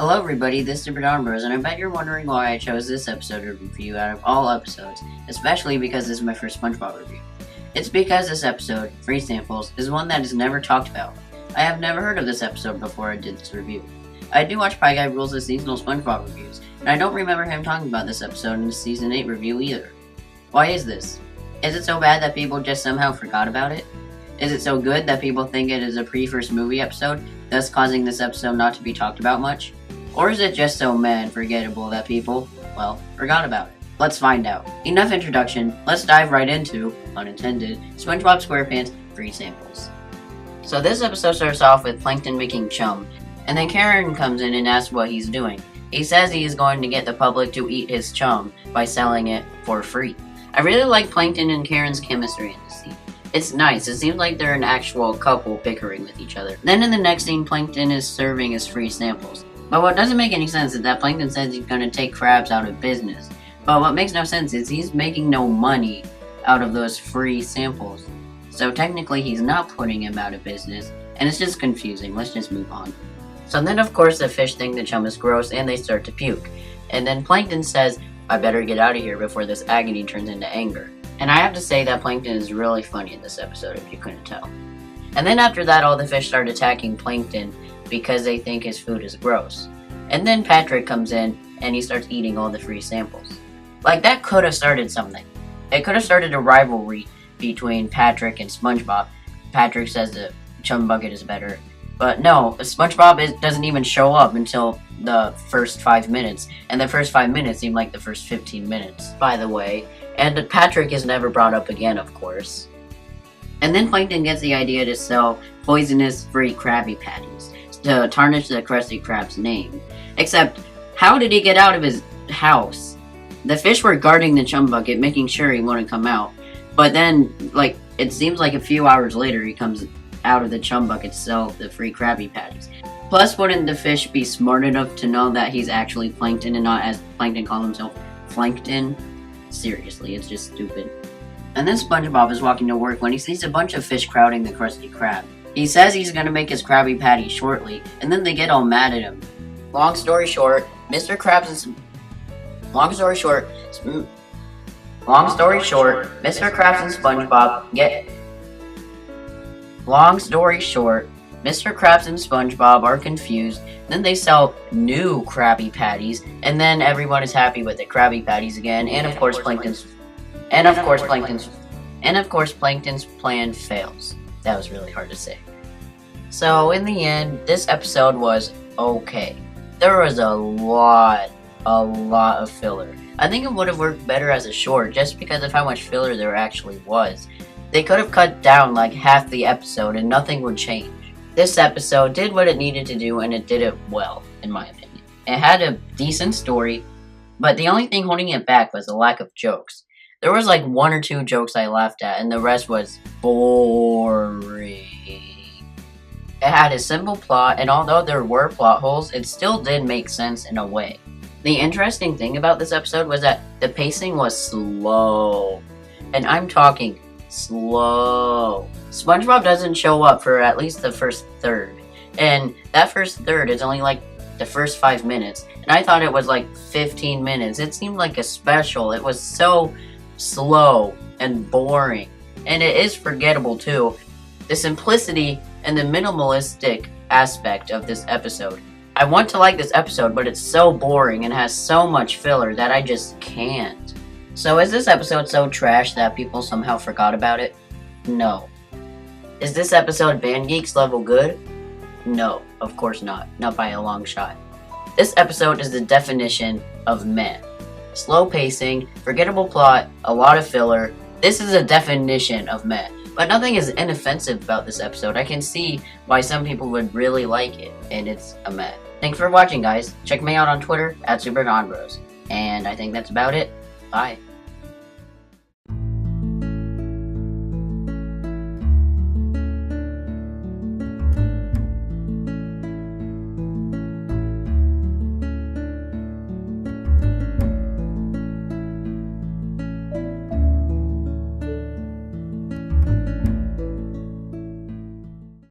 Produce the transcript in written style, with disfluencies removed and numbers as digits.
Hello everybody, this is Super Bros, and I bet you're wondering why I chose this episode to review out of all episodes, especially because this is my first Spongebob review. It's because this episode, Free Samples, is one that is never talked about. I have never heard of this episode before I did this review. I do watch Pie Guy Rules' seasonal Spongebob reviews, and I don't remember him talking about this episode in the Season 8 review either. Why is this? Is it so bad that people just somehow forgot about it? Is it so good that people think it is a pre-first movie episode, thus causing this episode not to be talked about much? Or is it just so meh and forgettable that people, well, forgot about it? Let's find out. Enough introduction, let's dive right into, unintended, SpongeBob SquarePants Free Samples. So this episode starts off with Plankton making chum, and then Karen comes in and asks what he's doing. He says he is going to get the public to eat his chum by selling it for free. I really like Plankton and Karen's chemistry in this scene. It's nice, it seems like they're an actual couple bickering with each other. Then in the next scene, Plankton is serving his free samples. But what doesn't make any sense is that Plankton says he's going to take crabs out of business. But what makes no sense is he's making no money out of those free samples. So technically he's not putting him out of business, and it's just confusing. Let's just move on. So then of course the fish think the chum is gross and they start to puke. And then Plankton says, I better get out of here before this agony turns into anger. And I have to say that Plankton is really funny in this episode, if you couldn't tell. And then after that, all the fish start attacking Plankton because they think his food is gross. And then Patrick comes in and he starts eating all the free samples. Like, that could have started something. It could have started a rivalry between Patrick and SpongeBob. Patrick says the chum bucket is better. But no, SpongeBob doesn't even show up until the first 5 minutes. And the first 5 minutes seem like the first 15 minutes, by the way. And Patrick is never brought up again, of course. And then Plankton gets the idea to sell poisonous free Krabby Patties to tarnish the Krusty Krab's name. Except, how did he get out of his house? The fish were guarding the chum bucket, making sure he wouldn't come out. But then, it seems like a few hours later he comes out of the chum bucket to sell the free Krabby Patties. Plus, wouldn't the fish be smart enough to know that he's actually Plankton and not, as Plankton called himself, Plankton? Seriously, it's just stupid. And then SpongeBob is walking to work when he sees a bunch of fish crowding the Krusty Krab. He says he's gonna make his Krabby Patty shortly, and then they get all mad at him. Long story short, Mr. Krabs and Mr. Krabs and SpongeBob Mr. Krabs and SpongeBob are confused, then they sell new Krabby Patties, and then everyone is happy with the Krabby Patties again, and of course Plankton's plan fails. That was really hard to say. So in the end, this episode was okay. There was a lot of filler. I think it would have worked better as a short, just because of how much filler there actually was. They could have cut down like half the episode and nothing would change. This episode did what it needed to do, and it did it well, in my opinion. It had a decent story, but the only thing holding it back was the lack of jokes. There was like 1 or 2 jokes I laughed at, and the rest was boring. It had a simple plot, and although there were plot holes, it still did make sense in a way. The interesting thing about this episode was that the pacing was slow. And I'm talking slow. SpongeBob doesn't show up for at least the first third. And that first third is only like the first 5 minutes. And I thought it was like 15 minutes. It seemed like a special. It was so slow and boring. And it is forgettable too. The simplicity and the minimalistic aspect of this episode. I want to like this episode, but it's so boring and has so much filler that I just can't. So is this episode so trash that people somehow forgot about it? No. Is this episode Band Geeks level good? No, of course not. Not by a long shot. This episode is the definition of meh. Slow pacing, forgettable plot, a lot of filler. This is a definition of meh. But nothing is inoffensive about this episode. I can see why some people would really like it, and it's a meh. Thanks for watching, guys. Check me out on Twitter @SuperDonBros. And I think that's about it. Bye.